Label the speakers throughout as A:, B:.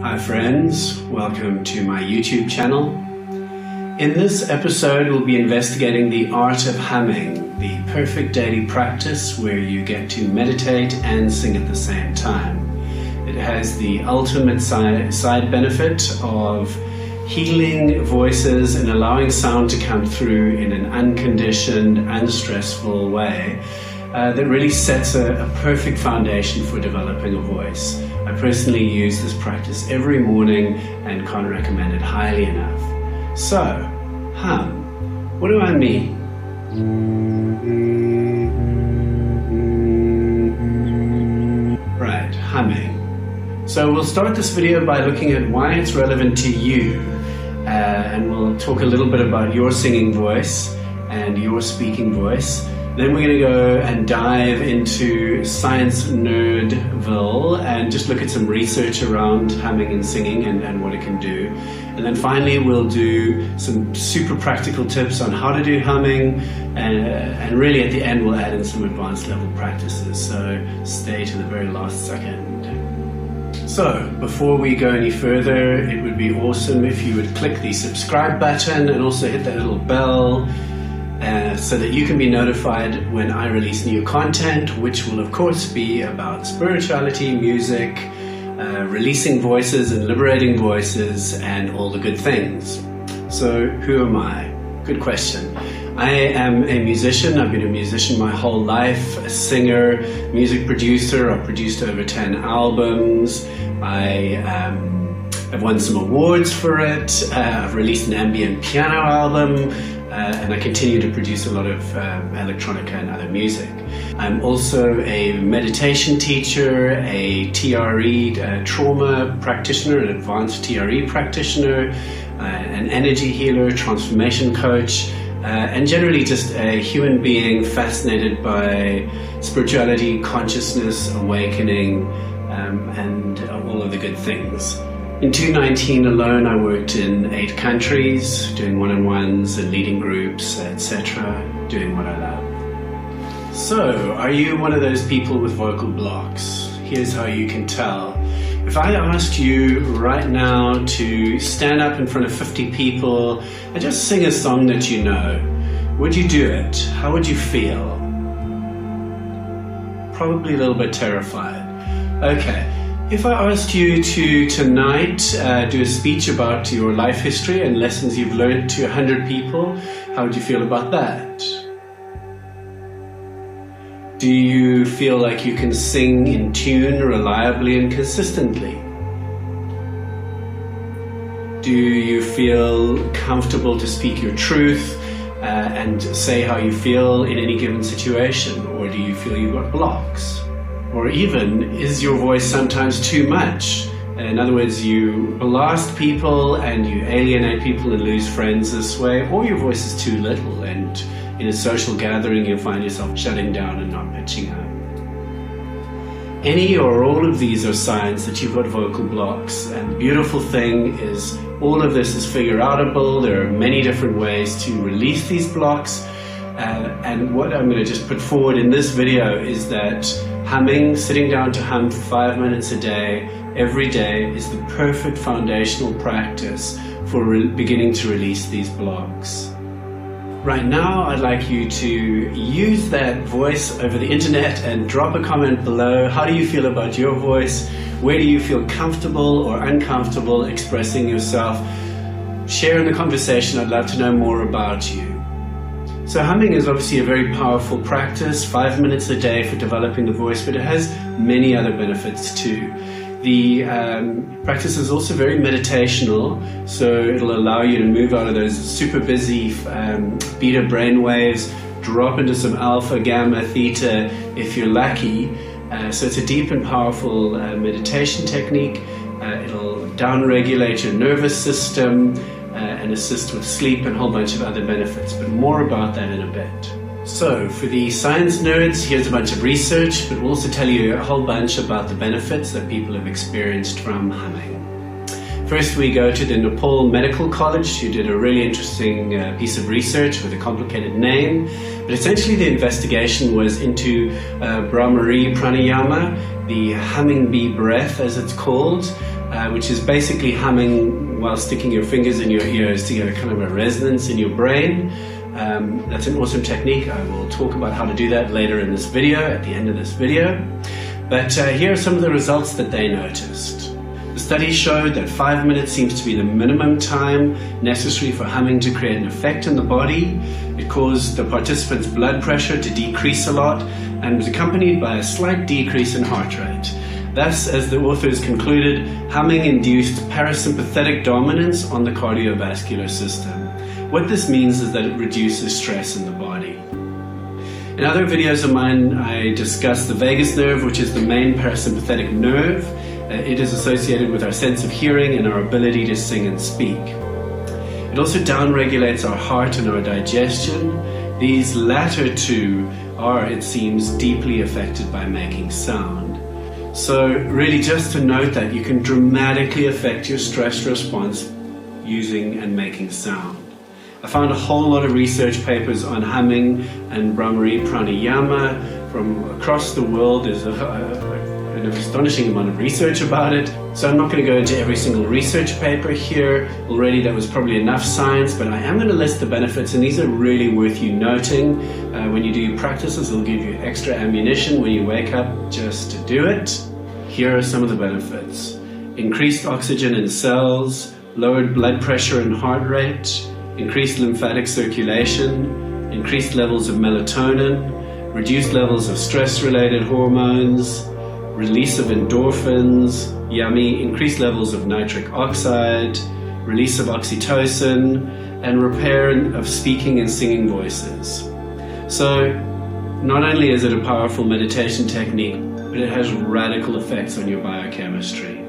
A: Hi friends, welcome to my YouTube channel. In this episode we'll be investigating the art of humming, the perfect daily practice where you get to meditate and sing at the same time. It has the ultimate side benefit of healing voices and allowing sound to come through in an unconditioned, unstressful way that really sets a perfect foundation for developing a voice. I personally use this practice every morning and can't recommend it highly enough. So, hum. What do I mean? Right, humming. So we'll start this video by looking at why it's relevant to you, and we'll talk a little bit about your singing voice and your speaking voice. Then we're going to go and dive into Science Nerdville and just look at some research around humming and singing and what it can do. And then finally we'll do some super practical tips on how to do humming, and really at the end we'll add in some advanced level practices. So stay to the very last second. So before we go any further, it would be awesome if you would click the subscribe button and also hit that little bell so that you can be notified when I release new content, which will of course be about spirituality, music, releasing voices and liberating voices and all the good things. So who am I? Good question. I am a musician. I've been a musician my whole life, a singer, music producer. I've produced over 10 albums. I've won some awards for it. I've released an ambient piano album, and I continue to produce a lot of electronica and other music. I'm also a meditation teacher, a TRE trauma practitioner, an advanced TRE practitioner, an energy healer, transformation coach, and generally just a human being fascinated by spirituality, consciousness, awakening, and all of the good things. In 2019 alone, I worked in 8 countries, doing one-on-ones and leading groups, etc., doing what I love. So, are you one of those people with vocal blocks? Here's how you can tell. If I asked you right now to stand up in front of 50 people and just sing a song that you know, would you do it? How would you feel? Probably a little bit terrified. Okay. If I asked you to tonight do a speech about your life history and lessons you've learned to 100 people, how would you feel about that? Do you feel like you can sing in tune reliably and consistently? Do you feel comfortable to speak your truth and say how you feel in any given situation? Or do you feel you've got blocks? Or even, is your voice sometimes too much? In other words, you blast people and you alienate people and lose friends this way, or your voice is too little and in a social gathering you'll find yourself shutting down and not pitching up. Any or all of these are signs that you've got vocal blocks, and the beautiful thing is all of this is figure-outable. There are many different ways to release these blocks. And what I'm going to just put forward in this video is that humming, sitting down to hum for 5 minutes a day, every day, is the perfect foundational practice for beginning to release these blocks. Right now, I'd like you to use that voice over the internet and drop a comment below. How do you feel about your voice? Where do you feel comfortable or uncomfortable expressing yourself? Share in the conversation. I'd love to know more about you. So humming is obviously a very powerful practice, 5 minutes a day for developing the voice, but it has many other benefits too. The practice is also very meditational, so it'll allow you to move out of those super busy beta brain waves, drop into some alpha, gamma, theta if you're lucky. So it's a deep and powerful meditation technique. It'll down-regulate your nervous system, and assist with sleep and a whole bunch of other benefits, but more about that in a bit. So for the science nerds, here's a bunch of research, but we'll also tell you a whole bunch about the benefits that people have experienced from humming. First we go to the Nepal Medical College, who did a really interesting piece of research with a complicated name, but essentially the investigation was into Bhramari Pranayama, the humming bee breath as it's called, which is basically humming while sticking your fingers in your ears to get a kind of a resonance in your brain. That's an awesome technique. I will talk about how to do that later in this video, at the end of this video. But here are some of the results that they noticed. The study showed that 5 minutes seems to be the minimum time necessary for humming to create an effect in the body. It caused the participants' blood pressure to decrease a lot and was accompanied by a slight decrease in heart rate. Thus, as the authors concluded, humming induced parasympathetic dominance on the cardiovascular system. What this means is that it reduces stress in the body. In other videos of mine, I discuss the vagus nerve, which is the main parasympathetic nerve. It is associated with our sense of hearing and our ability to sing and speak. It also downregulates our heart and our digestion. These latter two are, it seems, deeply affected by making sound. So really just to note that you can dramatically affect your stress response using and making sound. I found a whole lot of research papers on humming and Bhramari Pranayama from across the world. There's an astonishing amount of research about it. So I'm not going to go into every single research paper here. Already that was probably enough science, but I am going to list the benefits, and these are really worth you noting. When you do your practices, it'll give you extra ammunition when you wake up just to do it. Here are some of the benefits. Increased oxygen in cells, lowered blood pressure and heart rate, increased lymphatic circulation, increased levels of melatonin, reduced levels of stress-related hormones, release of endorphins, yummy, increased levels of nitric oxide, release of oxytocin, and repair of speaking and singing voices. So, not only is it a powerful meditation technique, but it has radical effects on your biochemistry.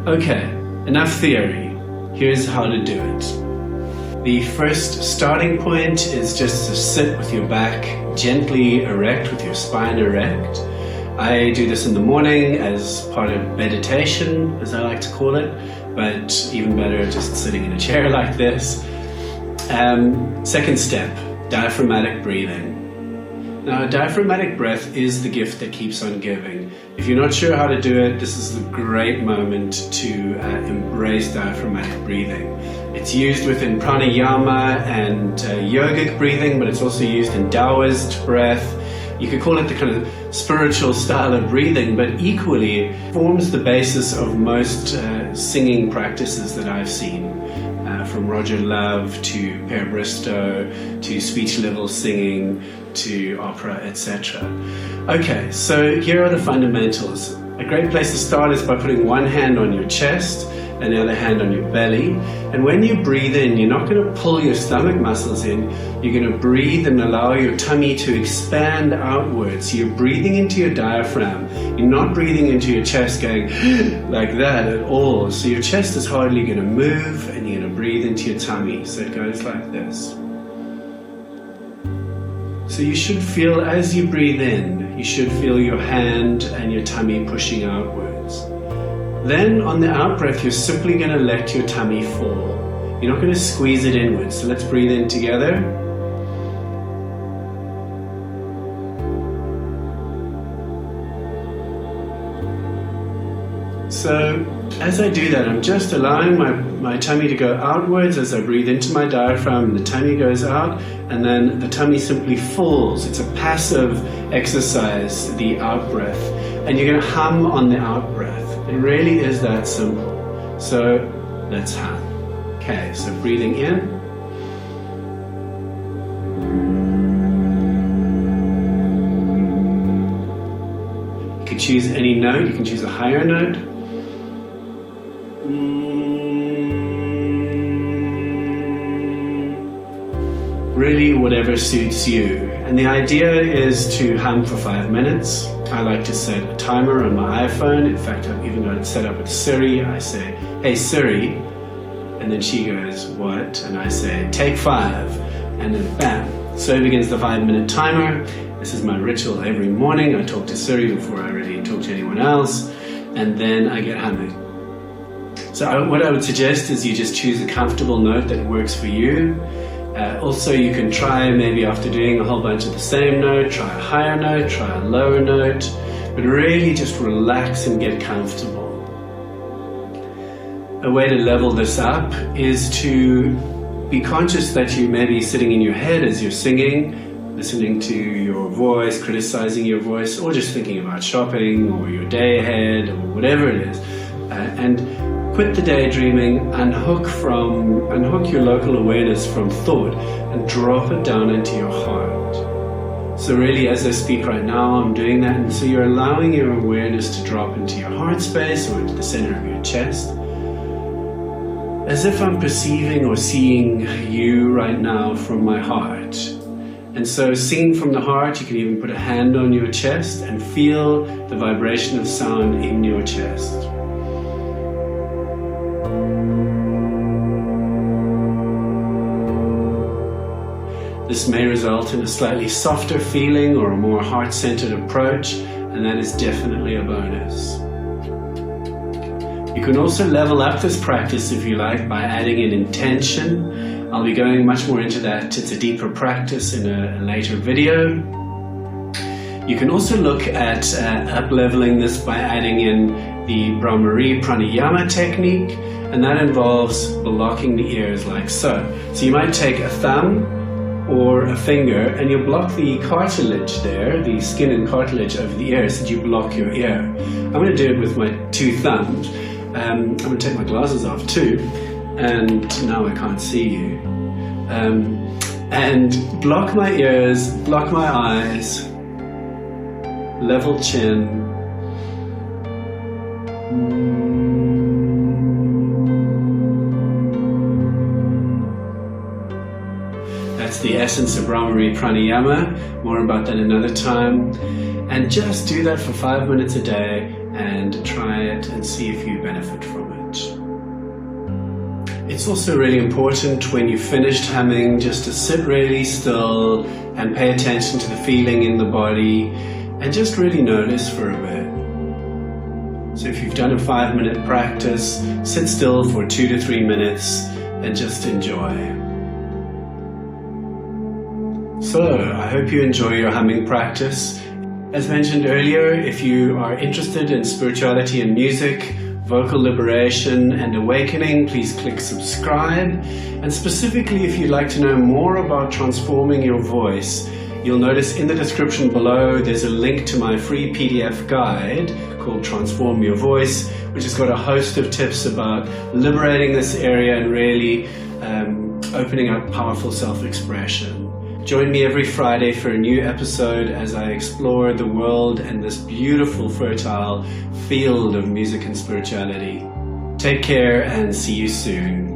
A: Okay, enough theory. Here's how to do it. The first starting point is just to sit with your back gently erect, with your spine erect. I do this in the morning as part of meditation, as I like to call it, but even better just sitting in a chair like this. Second step, diaphragmatic breathing. Now, diaphragmatic breath is the gift that keeps on giving. If you're not sure how to do it, this is a great moment to embrace diaphragmatic breathing. It's used within pranayama and yogic breathing, but it's also used in Taoist breath. You could call it the kind of spiritual style of breathing, but equally forms the basis of most singing practices that I've seen. From Roger Love to Per Bristow to speech level singing to opera, etc. Okay, so here are the fundamentals. A great place to start is by putting one hand on your chest and the other hand on your belly. And when you breathe in, you're not going to pull your stomach muscles in. You're going to breathe and allow your tummy to expand outwards. So you're breathing into your diaphragm. You're not breathing into your chest going like that at all. So your chest is hardly going to move, and you're going to breathe into your tummy. So it goes like this. So you should feel, as you breathe in, you should feel your hand and your tummy pushing outwards. Then on the out breath, you're simply going to let your tummy fall. You're not going to squeeze it inwards. So let's breathe in together. So as I do that, I'm just allowing my tummy to go outwards as I breathe into my diaphragm, and the tummy goes out, and then the tummy simply falls. It's a passive exercise, the out breath. And you're going to hum on the out breath. It really is that simple. So let's hum. Okay, so breathing in. You can choose any note. You can choose a higher note. Really, whatever suits you. And the idea is to hum for 5 minutes. I like to set a timer on my iPhone. In fact, I've even got it set up with Siri. I say, "Hey Siri," and then she goes, "What?" And I say, "Take 5," and then bam. So begins the 5-minute timer. This is my ritual every morning. I talk to Siri before I really talk to anyone else, and then I get humming. So what I would suggest is you just choose a comfortable note that works for you. Also, you can try, maybe after doing a whole bunch of the same note, try a higher note, try a lower note, but really just relax and get comfortable. a way to level this up is to be conscious that you may be sitting in your head as you're singing, listening to your voice, criticizing your voice, or just thinking about shopping or your day ahead or whatever it is. And quit the daydreaming, unhook your local awareness from thought and drop it down into your heart. So really, as I speak right now, I'm doing that, and so you're allowing your awareness to drop into your heart space or into the center of your chest, as if I'm perceiving or seeing you right now from my heart. And so singing from the heart, you can even put a hand on your chest and feel the vibration of sound in your chest. This may result in a slightly softer feeling or a more heart-centered approach, and that is definitely a bonus. You can also level up this practice, if you like, by adding an intention. I'll be going much more into that. It's a deeper practice in a later video. You can also look at up-leveling this by adding in the Bhramari Pranayama technique, and that involves blocking the ears like so. So you might take a thumb or a finger and you block the cartilage there, the skin and cartilage over the ear, so that you block your ear. I'm going to do it with my two thumbs. I'm going to take my glasses off too, and now I can't see you. And block my ears, block my eyes, level chin. That's the essence of Bhramari Pranayama. More about that another time. And just do that for 5 minutes a day and try it and see if you benefit from it. It's also really important when you've finished humming just to sit really still and pay attention to the feeling in the body and just really notice for a bit. So if you've done a 5-minute practice, sit still for 2 to 3 minutes and just enjoy. So, I hope you enjoy your humming practice. As mentioned earlier, if you are interested in spirituality and music, vocal liberation and awakening, please click subscribe. And specifically, if you'd like to know more about transforming your voice, you'll notice in the description below there's a link to my free PDF guide called Transform Your Voice, which has got a host of tips about liberating this area and really opening up powerful self-expression. Join me every Friday for a new episode as I explore the world and this beautiful, fertile field of music and spirituality. Take care and see you soon.